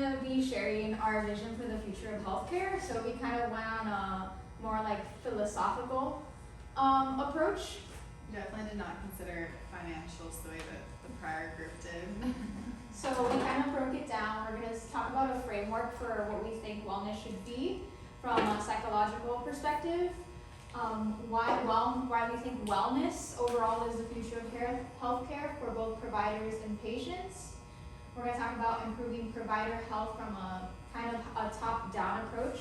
to be sharing our vision for the future of healthcare. So we kind of went on a more like philosophical approach. Definitely did not consider financials the way that the prior group did. So we kind of broke it down. We're going to talk about a framework for what we think wellness should be from a psychological perspective. Why we think wellness overall is the future of healthcare for both providers and patients. We're going to talk about improving provider health from a kind of a top-down approach,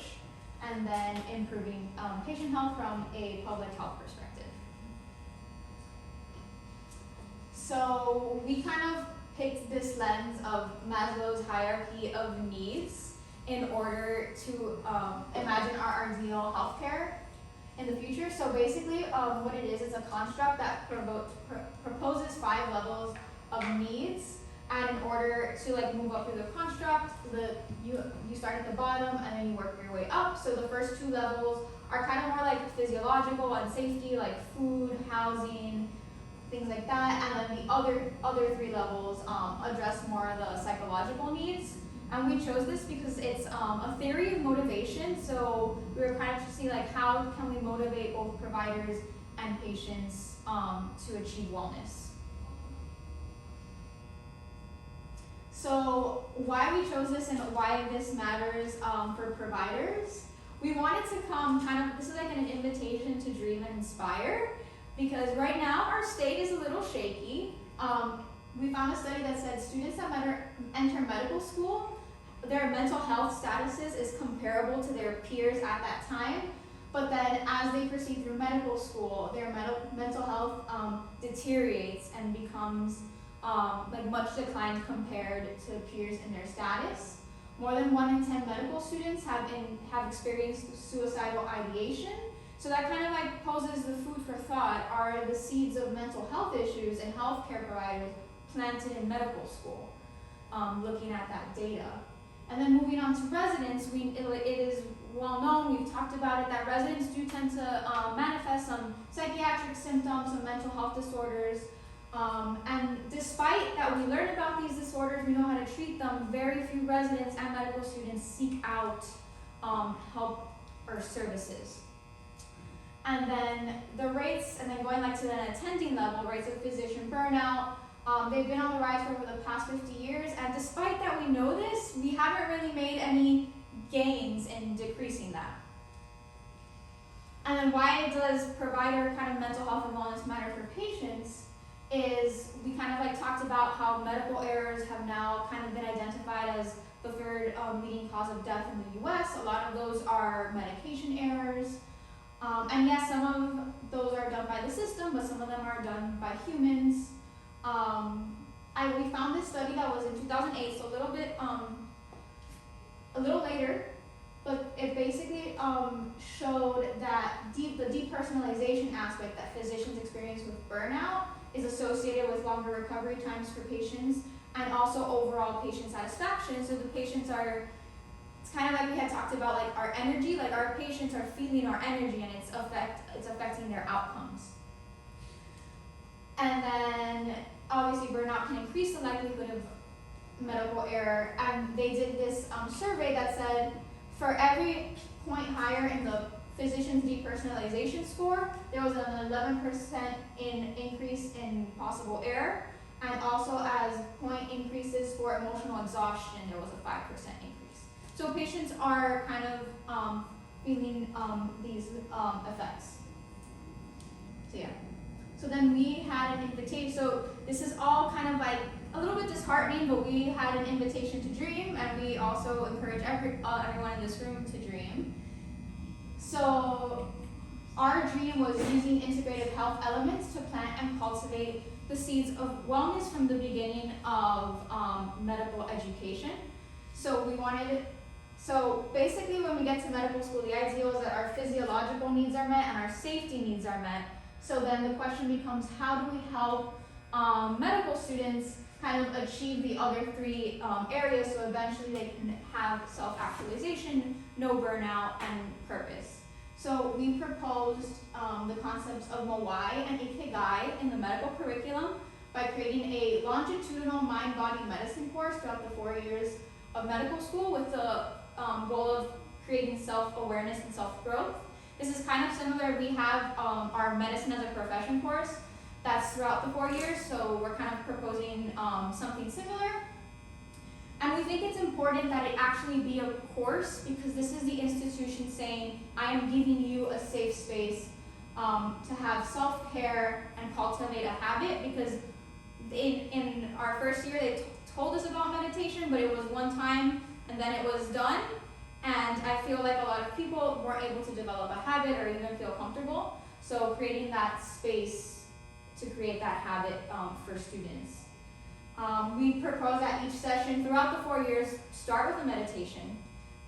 and then improving patient health from a public health perspective. So we kind of picked this lens of Maslow's hierarchy of needs in order to imagine our ideal healthcare in the future. So basically what it is a construct that proposes 5 levels of needs, and in order to like move up through the construct, you start at the bottom and then you work your way up. So the first 2 levels are kind of more like physiological and safety, like food, housing, things like that, and then the other 3 levels address more of the psychological needs. And we chose this because it's a theory of motivation. So we were kind of to see like how can we motivate both providers and patients to achieve wellness. So why we chose this and why this matters for providers, we wanted to come kind of, this is like an invitation to dream and inspire, because right now our state is a little shaky. We found a study that said students that enter medical school, their mental health statuses is comparable to their peers at that time, but then as they proceed through medical school, their mental health deteriorates and becomes like much declined compared to peers in their status. More than 1 in 10 medical students have experienced suicidal ideation. So that kind of like poses the food for thought. Are the seeds of mental health issues in healthcare providers planted in medical school? Looking at that data. And then moving on to residents, it is well known, we've talked about it, that residents do tend to manifest some psychiatric symptoms, some mental health disorders. And despite that we learn about these disorders, we know how to treat them, very few residents and medical students seek out help or services. And then the rates, and then going like to an attending level, rates of physician burnout, they've been on the rise for over the past 50 years, and despite that we know this, we haven't really made any gains in decreasing that. And then why does provider kind of mental health and wellness matter for patients is we kind of like talked about how medical errors have now kind of been identified as the 3rd leading cause of death in the US. A lot of those are medication errors. And yes, some of those are done by the system, but some of them are done by humans. We found this study that was in 2008, so a little later, but it basically showed that the depersonalization aspect that physicians experience with burnout is associated with longer recovery times for patients and also overall patient satisfaction. So the patients it's kind of like we had talked about, like our energy, like our patients are feeling our energy and it's affecting their outcomes. And then obviously burnout can increase the likelihood of medical error, and they did this survey that said for every point higher in the physician's depersonalization score, there was an 11% increase in possible error, and also as point increases for emotional exhaustion, there was a 5% increase. So patients are kind of feeling these effects. So yeah. So then we had an invitation. So this is all kind of like a little bit disheartening, but we had an invitation to dream, and we also encourage everyone in this room to dream. So our dream was using integrative health elements to plant and cultivate the seeds of wellness from the beginning of medical education. So basically when we get to medical school, the ideal is that our physiological needs are met and our safety needs are met. So then the question becomes, how do we help medical students kind of achieve the other 3 areas so eventually they can have self-actualization, no burnout, and purpose. So we proposed the concepts of Moai and Ikigai in the medical curriculum by creating a longitudinal mind-body medicine course throughout the 4 years a medical school with the goal of creating self-awareness and self-growth. This is kind of similar. We have our medicine as a profession course that's throughout the 4 years, so we're kind of proposing something similar. And we think it's important that it actually be a course because this is the institution saying, I am giving you a safe space to have self-care and cultivate a habit, because in our first year they told us about meditation, but it was one time and then it was done. And I feel like a lot of people weren't able to develop a habit or even feel comfortable. So creating that space to create that habit for students. We propose that each session throughout the 4 years start with a meditation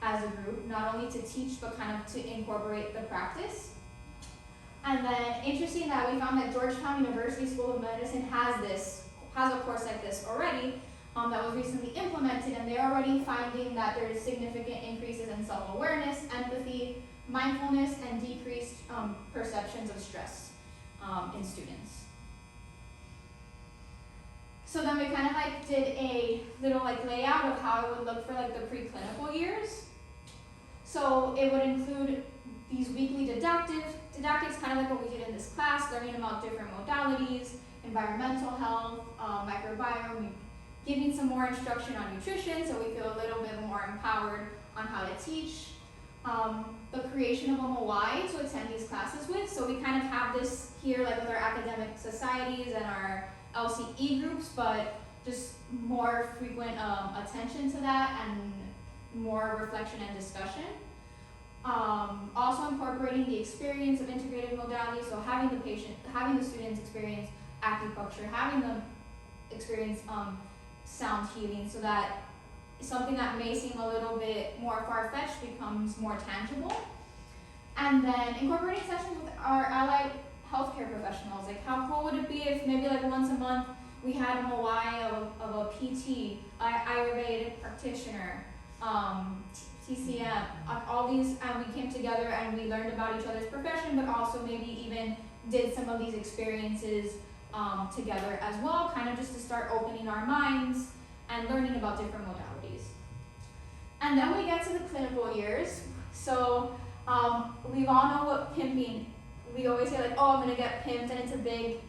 as a group, not only to teach but kind of to incorporate the practice. And then interesting that we found that Georgetown University School of Medicine has a course like this already that was recently implemented, and they're already finding that there's significant increases in self-awareness, empathy, mindfulness, and decreased perceptions of stress in students. So then we kind of like did a little like layout of how it would look for like the preclinical years. So it would include these weekly didactics, kind of like what we did in this class, learning about different modalities, environmental health, microbiome, giving some more instruction on nutrition so we feel a little bit more empowered on how to teach. The creation of a MOI to attend these classes with. So we kind of have this here like with our academic societies and our LCE groups, but just more frequent attention to that and more reflection and discussion. Also incorporating the experience of integrated modalities, so having the students experience acupuncture, having them experience sound healing, so that something that may seem a little bit more far-fetched becomes more tangible. And then incorporating sessions with our allied healthcare professionals. Like how cool would it be if maybe like once a month we had a MOI of a PT, Ayurvedic practitioner, TCM, all these, and we came together and we learned about each other's profession, but also maybe even did some of these experiences together as well, kind of just to start opening our minds and learning about different modalities. And then we get to the clinical years. So we all know what pimping, we always say like, oh, I'm gonna get pimped, and it's a big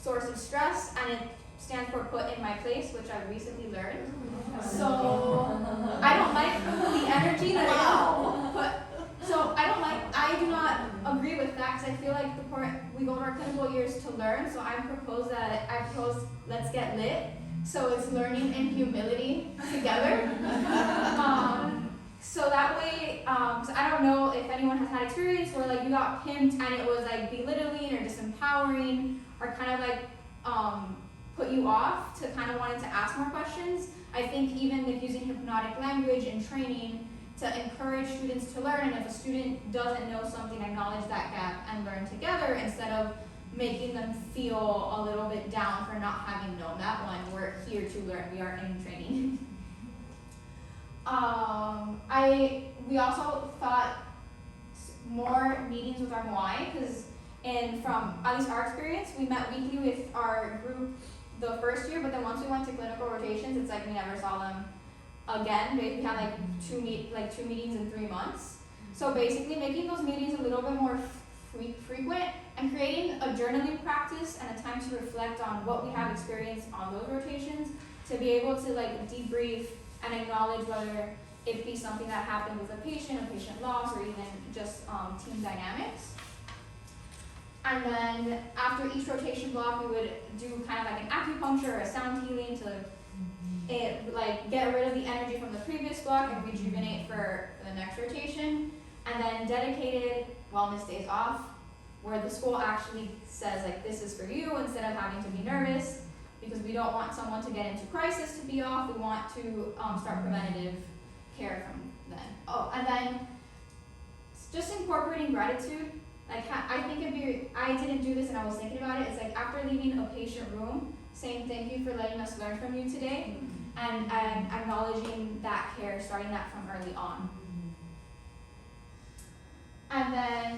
source of stress, and it stands for put in my place, which I recently learned. So I don't like the energy that I do not agree with that, because I feel like we go to our clinical years to learn. So I propose let's get lit. So it's learning and humility together. So that way, so I don't know if anyone has had experience where like you got pimped and it was like belittling or disempowering or kind of like put you off to kind of wanting to ask more questions. I think even with using hypnotic language and training to encourage students to learn, and if a student doesn't know something, acknowledge that gap and learn together instead of making them feel a little bit down for not having known that one. We're here to learn, we are in training. We also thought more meetings with our MOI, because from at least our experience, we met weekly with our group the first year, but then once we went to clinical rotations, it's like we never saw them again. We had like two meetings in 3 months. So basically making those meetings a little bit more frequent and creating a journaling practice and a time to reflect on what we have experienced on those rotations, to be able to like debrief and acknowledge whether it be something that happened with a patient loss, or even just team dynamics. And then after each rotation block, we would do kind of like an acupuncture or a sound healing to get rid of the energy from the previous block and rejuvenate for the next rotation. And then dedicated wellness days off, where the school actually says like, this is for you, instead of having to be nervous, because we don't want someone to get into crisis to be off. We want to start preventative care from then. Oh, and then just incorporating gratitude. Like I think I didn't do this and I was thinking about it. It's like after leaving a patient room, saying thank you for letting us learn from you today, and acknowledging that care, starting that from early on. And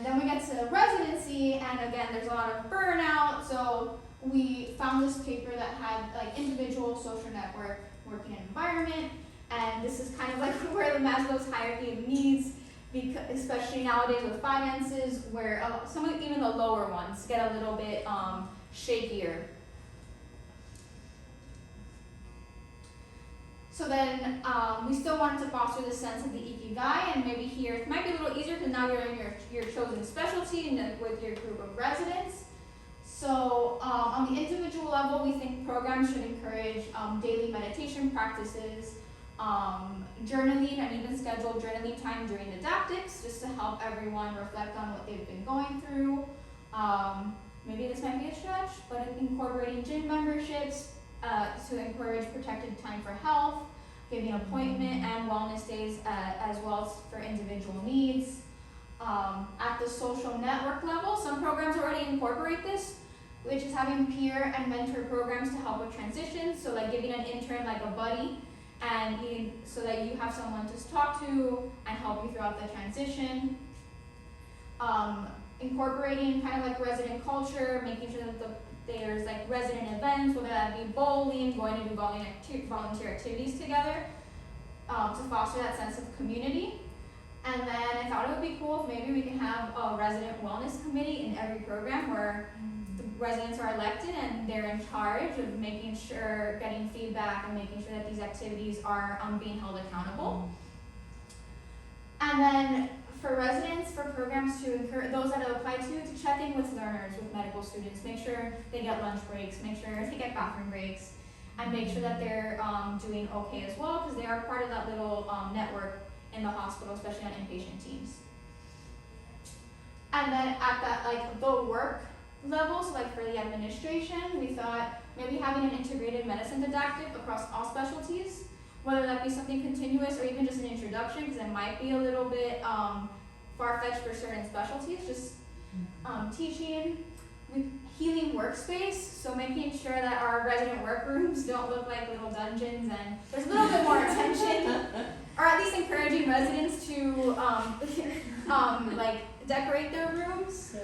then we get to residency, and again, there's a lot of burnout. So we found this paper that had like individual, social network, working environment, And this is kind of like where the Maslow's hierarchy of needs, because especially nowadays with finances, where some of even the lower ones get a little bit shakier. So then we still wanted to foster the sense of the ikigai, and maybe here it might be a little easier because now you're in your chosen specialty and with your group of residents. So on the individual level, we think programs should encourage daily meditation practices, journaling, and even schedule journaling time during didactics just to help everyone reflect on what they've been going through. Maybe this might be a stretch, but incorporating gym memberships to encourage protected time for health, giving appointment and wellness days as well as for individual needs. At the social network level, some programs already incorporate this, which is having peer and mentor programs to help with transitions. So like giving an intern like a buddy, and so that you have someone to talk to and help you throughout the transition. Incorporating kind of like resident culture, making sure that there's like resident events, whether that be bowling, going to do volunteer activities together, to foster that sense of community. And then I thought it would be cool if maybe we can have a resident wellness committee in every program where the residents are elected and they're in charge of making sure, getting feedback and making sure that these activities are being held accountable. And then for residents, for programs to encourage those that apply to check in with learners, with medical students, make sure they get lunch breaks, make sure they get bathroom breaks, and make sure that they're doing okay as well, because they are part of that little network in the hospital, especially on inpatient teams. And then at that, like the work level, so like for the administration, we thought maybe having an integrated medicine didactic across all specialties, whether that be something continuous or even just an introduction, because it might be a little bit far-fetched for certain specialties, just teaching with healing workspace, so making sure that our resident workrooms don't look like little dungeons and there's a little bit more attention, or at least encouraging residents to like decorate their rooms.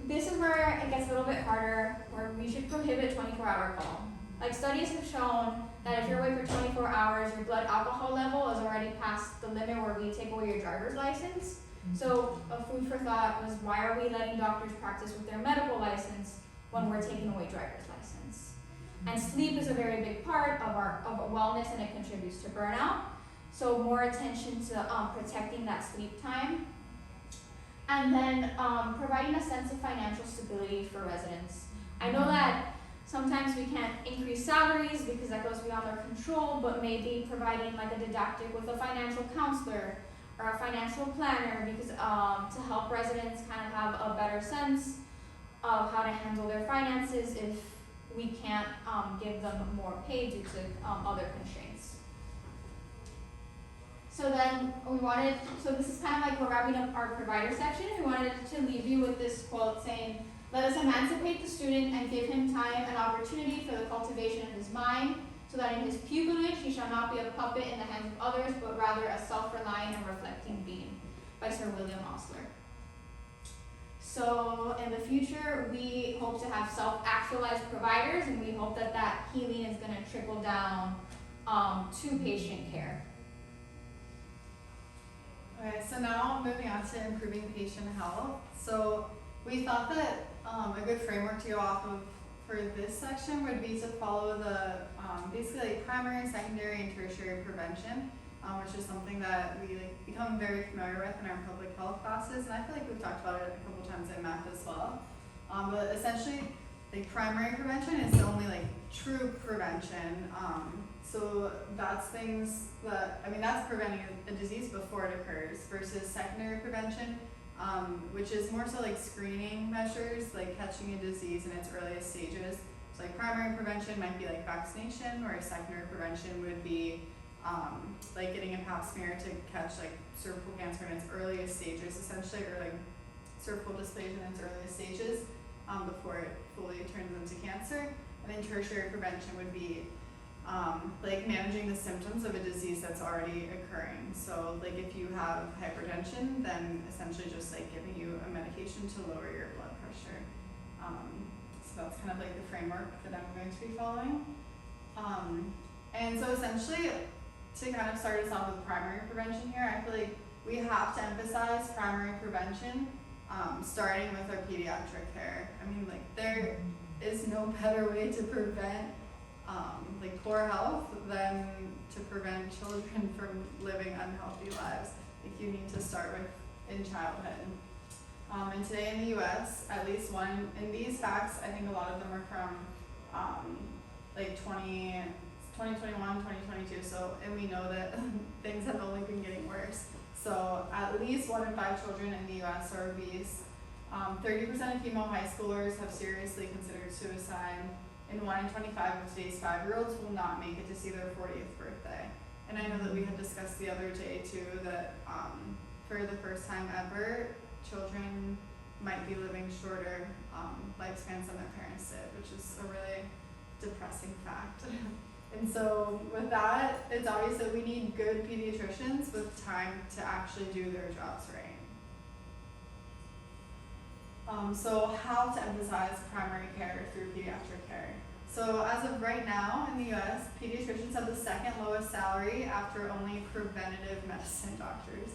This is where it gets a little bit harder, where we should prohibit 24-hour call. Like studies have shown that if you're away for 24 hours, your blood alcohol level is already past the limit where we take away your driver's license. So a food for thought was, why are we letting doctors practice with their medical license when we're taking away driver's license? And sleep is a very big part of our wellness, and it contributes to burnout. So more attention to protecting that sleep time. And then providing a sense of financial stability for residents. I know that sometimes we can't increase salaries because that goes beyond our control, but maybe providing like a didactic with a financial counselor or a financial planner, because to help residents kind of have a better sense of how to handle their finances if we can't give them more pay due to other constraints. So then so this is kind of like we're wrapping up our provider section. We wanted to leave you with this quote saying, "Let us emancipate the student and give him time and opportunity for the cultivation of his mind, so that in his pupillage he shall not be a puppet in the hands of others, but rather a self-reliant and reflecting being," by Sir William Osler. So in the future, we hope to have self-actualized providers, and we hope that that healing is going to trickle down to patient care. Okay, so now moving on to improving patient health. So we thought that a good framework to go off of for this section would be to follow the basically like primary, secondary, and tertiary prevention, which is something that we become very familiar with in our public health classes, and I feel like we've talked about it a couple times in math as well. But essentially, like primary prevention is the only like true prevention. So that's things that, that's preventing a disease before it occurs, versus secondary prevention, which is more so like screening measures, like catching a disease in its earliest stages. So like primary prevention might be like vaccination, whereas secondary prevention would be like getting a pap smear to catch like cervical cancer in its earliest stages, essentially, or like cervical dysplasia in its earliest stages, before it fully turns into cancer. And then tertiary prevention would be like managing the symptoms of a disease that's already occurring. So like if you have hypertension, then essentially just like giving you a medication to lower your blood pressure. So that's kind of like the framework that I'm going to be following. And so essentially, to kind of start us off with primary prevention here, I feel like we have to emphasize primary prevention, starting with our pediatric care. I mean, like, there is no better way to prevent like poor health than to prevent children from living unhealthy lives. Like, you need to start with in childhood. And today in the US, at least one, and these facts, I think a lot of them are from like 2021, 2022, so, and we know that things have only been getting worse. So at least 1 in 5 children in the US are obese. 30% of female high schoolers have seriously considered suicide, and 1 in 25 of today's 5-year-olds will not make it to see their 40th birthday. And I know that we had discussed the other day too that for the first time ever, children might be living shorter lifespans than their parents did, which is a really depressing fact. And so with that, it's obvious that we need good pediatricians with time to actually do their jobs right. So how to emphasize primary care through pediatric care. So as of right now in the US, pediatricians have the 2nd lowest salary after only preventative medicine doctors.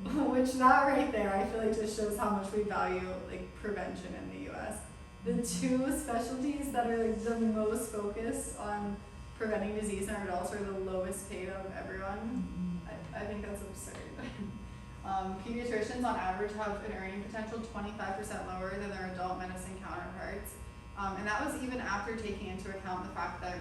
Which, that right there, I feel like just shows how much we value like prevention in the US. The 2 specialties that are like the most focused on preventing disease in our adults are the lowest paid of everyone. I think that's absurd. Pediatricians on average have an earning potential 25% lower than their adult medicine counterparts. And that was even after taking into account the fact that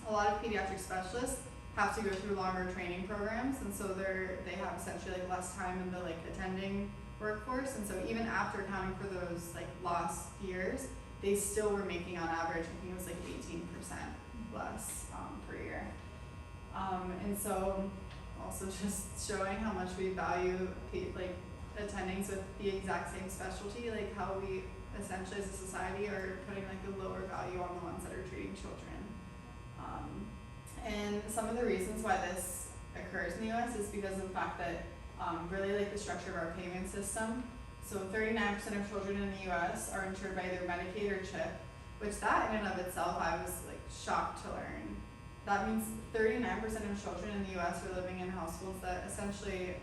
a lot of pediatric specialists have to go through longer training programs, and so they have essentially like less time in the like attending workforce, and so even after accounting for those like lost years, they still were making on average, I think it was like 18% less per year. And so also just showing how much we value like attendings with the exact same specialty, like how we essentially as a society are putting like a lower value on the ones that are treating children. And some of the reasons why this occurs in the US is because of the fact that really like the structure of our payment system. So 39% of children in the US are insured by either Medicaid or CHIP, which that in and of itself I was like shocked to learn. That means 39% of children in the US are living in households that essentially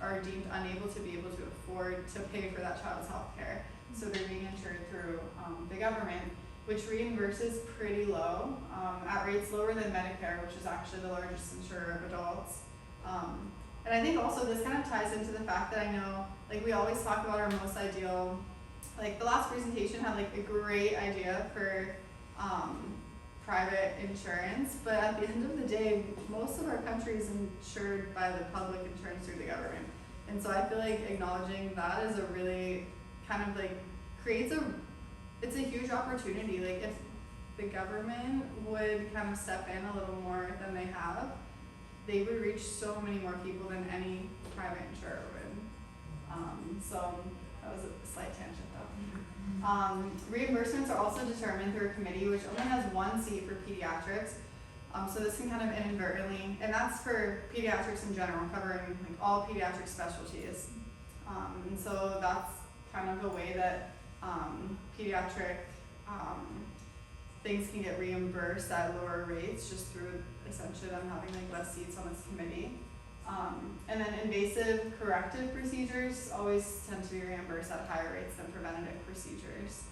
are deemed unable to be able to afford to pay for that child's health care. So they're being insured through the government, which reimburses pretty low, at rates lower than Medicare, which is actually the largest insurer of adults. And I think also this kind of ties into the fact that I know, like we always talk about our most ideal, like the last presentation had like a great idea for private insurance, but at the end of the day, most of our country is insured by the public insurance through the government. And so I feel like acknowledging that is a really kind of like it's a huge opportunity. Like if the government would kind of step in a little more than they have, they would reach so many more people than any private insurer would. So that was a slight tangent though. Reimbursements are also determined through a committee which only has 1 seat for pediatrics. So this can kind of inadvertently, and that's for pediatrics in general, covering like all pediatric specialties. And so that's kind of the way that pediatric things can get reimbursed at lower rates just through essentially them having like less seats on this committee. And then invasive corrective procedures always tend to be reimbursed at higher rates than preventative procedures.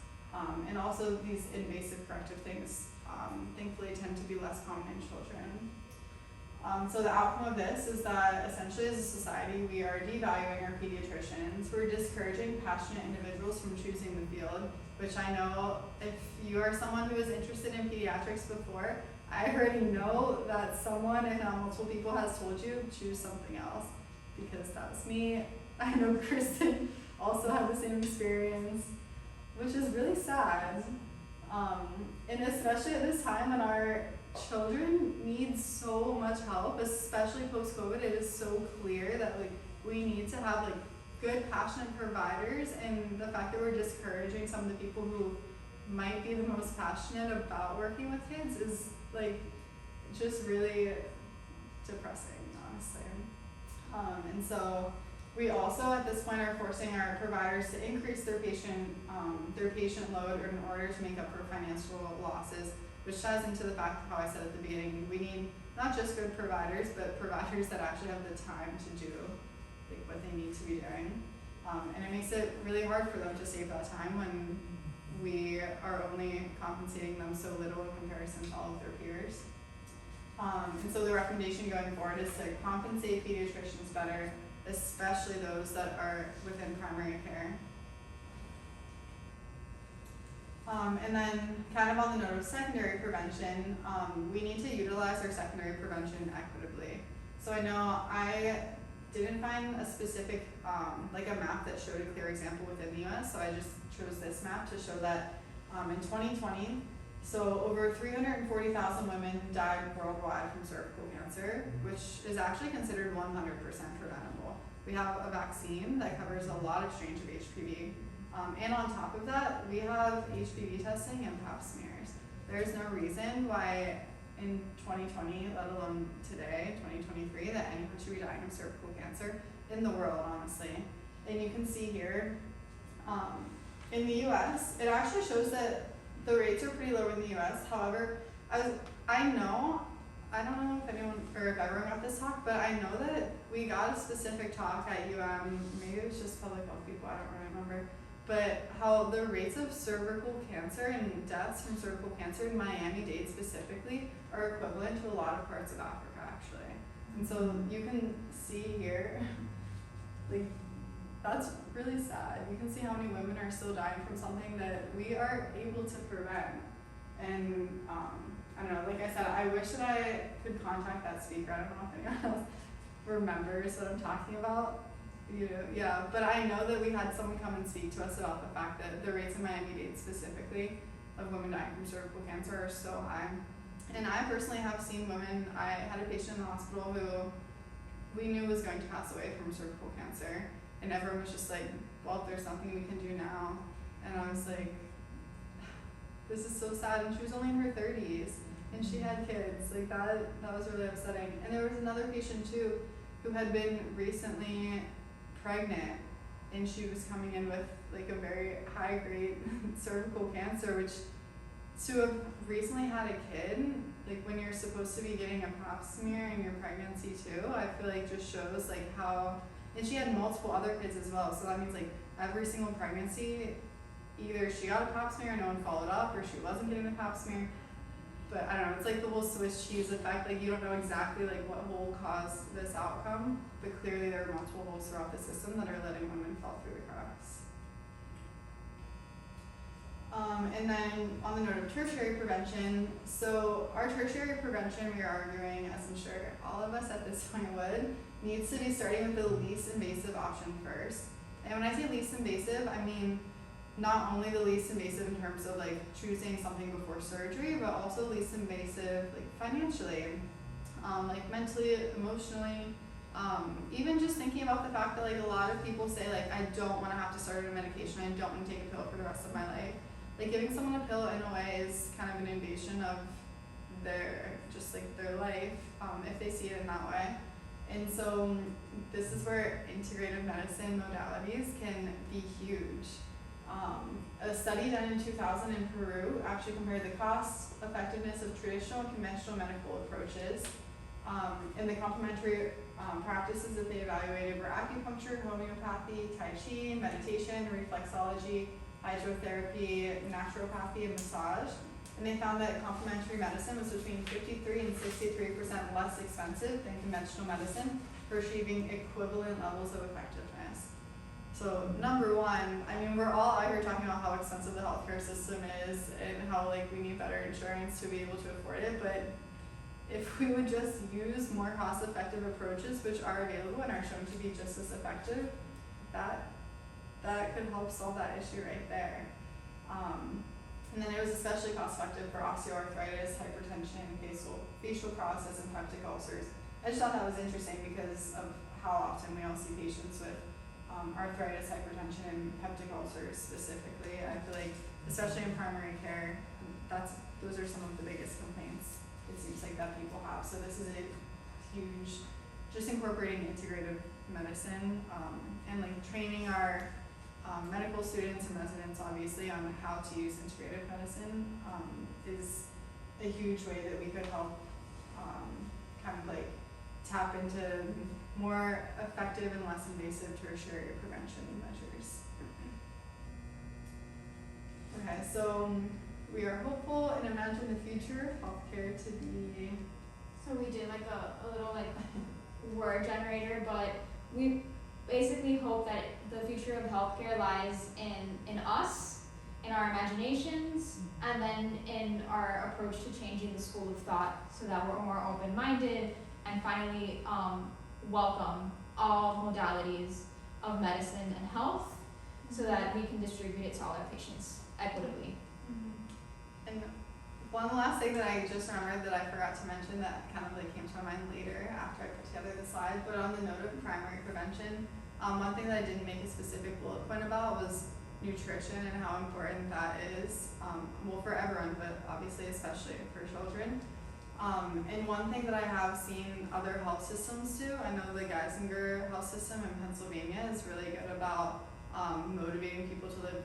And also these invasive corrective things thankfully tend to be less common in children. So the outcome of this is that essentially as a society we are devaluing our pediatricians. We're discouraging passionate individuals from choosing the field, which I know if you are someone who is interested in pediatrics before, I already know that someone, if not multiple people, has told you choose something else, because that was me. I know Kristen also had the same experience, which is really sad. And especially at this time when our children need so much help, especially post-COVID, it is so clear that like we need to have like good, passionate providers, and the fact that we're discouraging some of the people who might be the most passionate about working with kids is like just really depressing, honestly. And so we also at this point are forcing our providers to increase their patient load in order to make up for financial losses, which ties into the fact of how I said at the beginning, we need not just good providers, but providers that actually have the time to do like what they need to be doing. And it makes it really hard for them to save that time when we are only compensating them so little in comparison to all of their peers. And so the recommendation going forward is to compensate pediatricians better, especially those that are within primary care. And then kind of on the note of secondary prevention, we need to utilize our secondary prevention equitably. So I know I didn't find a specific, like a map that showed a clear example within the US, so I just chose this map to show that in 2020, so over 340,000 women died worldwide from cervical cancer, which is actually considered 100% preventable. We have a vaccine that covers a lot of strains of HPV. And on top of that, we have HPV testing and pap smears. There's no reason why in 2020, let alone today, 2023, that anyone should be dying of cervical cancer in the world, honestly. And you can see here, in the US, it actually shows that the rates are pretty low in the US. However, I don't know if anyone or if everyone got this talk, but I know that we got a specific talk at maybe it was just public health people, I don't really remember, but how the rates of cervical cancer and deaths from cervical cancer in Miami-Dade specifically are equivalent to a lot of parts of Africa, actually. And so you can see here, like, that's really sad. You can see how many women are still dying from something that we are able to prevent. And I don't know, like I said, I wish that I could contact that speaker. I don't know if anyone else remembers what I'm talking about. Yeah, but I know that we had someone come and speak to us about the fact that the rates in Miami-Dade specifically of women dying from cervical cancer are so high. And I personally have seen women, I had a patient in the hospital who we knew was going to pass away from cervical cancer. And everyone was just like, well, there's nothing we can do now. And I was like, this is so sad. And she was only in her 30s and she had kids. Like that was really upsetting. And there was another patient too who had been recently pregnant and she was coming in with like a very high grade cervical cancer, which to have recently had a kid, like when you're supposed to be getting a pap smear in your pregnancy too, I feel like just shows like how, and she had multiple other kids as well, so that means like every single pregnancy, either she got a pap smear and no one followed up, or she wasn't getting a pap smear. But I don't know, it's like the whole Swiss cheese effect, like you don't know exactly like what hole caused this outcome, but clearly there are multiple holes throughout the system that are letting women fall through the cracks. And then on the note of tertiary prevention, so our tertiary prevention, we are arguing, as I'm sure all of us at this point would, needs to be starting with the least invasive option first. And when I say least invasive, I mean not only the least invasive in terms of like choosing something before surgery, but also least invasive like financially, like mentally, emotionally, even just thinking about the fact that like a lot of people say like, I don't want to have to start a medication, I don't want to take a pill for the rest of my life. Like giving someone a pill in a way is kind of an invasion of their, just like their life, if they see it in that way. And so this is where integrative medicine modalities can be huge. A study done in 2000 in Peru actually compared the cost effectiveness of traditional and conventional medical approaches. And the complementary practices that they evaluated were acupuncture, homeopathy, tai chi, meditation, reflexology, hydrotherapy, naturopathy, and massage. And they found that complementary medicine was between 53 and 63% less expensive than conventional medicine for achieving equivalent levels of effectiveness. So number one, I mean, we're all out here talking about how expensive the healthcare system is and how like we need better insurance to be able to afford it, but if we would just use more cost-effective approaches which are available and are shown to be just as effective, that could help solve that issue right there. And then it was especially cost-effective for osteoarthritis, hypertension, facial paralysis, and peptic ulcers. I just thought that was interesting because of how often we all see patients with arthritis, hypertension, and peptic ulcers specifically. I feel like, especially in primary care, those are some of the biggest complaints it seems like that people have. So this is a huge, just incorporating integrative medicine and like training our medical students and residents obviously on how to use integrative medicine is a huge way that we could help kind of like tap into more effective and less invasive tertiary prevention measures. Okay, so we are hopeful and imagine the future of healthcare to be. So we did like a little like word generator, but we basically hope that the future of healthcare lies in us, in our imaginations, and then in our approach to changing the school of thought so that we're more open-minded and finally welcome all modalities of medicine and health so that we can distribute it to all our patients equitably. And one last thing that I just remembered that I forgot to mention that kind of like came to my mind later after I put together the slide, but on the note of primary prevention, one thing that I didn't make a specific bullet point about was nutrition and how important that is, well, for everyone, but obviously especially for children. And one thing that I have seen other health systems do, I know the Geisinger health system in Pennsylvania is really good about motivating people to live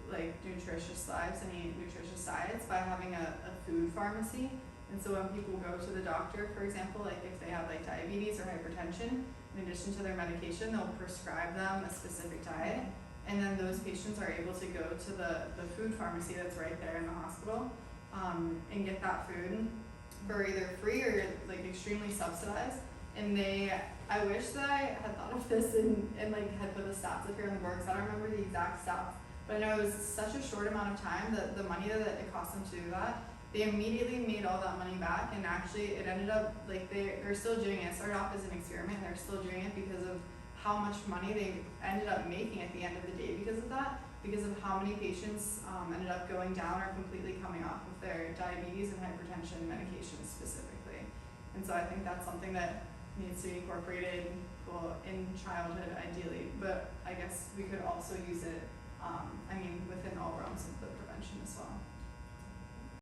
like nutritious lives and eat nutritious diets by having a food pharmacy. And so when people go to the doctor, for example, like if they have like diabetes or hypertension, in addition to their medication, they'll prescribe them a specific diet. And then those patients are able to go to the food pharmacy that's right there in the hospital and get that food for either free or like extremely subsidized. And I wish that I had thought of this and like had put the stats up here on the board because I don't remember the exact stats. But I know it was such a short amount of time that the money that it cost them to do that, they immediately made all that money back, and actually it ended up like they're still doing it. It started off as an experiment, and they're still doing it because of how much money they ended up making at the end of the day because of that, because of how many patients ended up going down or completely coming off of their diabetes and hypertension medications specifically. And so I think that's something that needs to be incorporated, well, in childhood ideally, but I guess we could also use it within all realms of the prevention as well.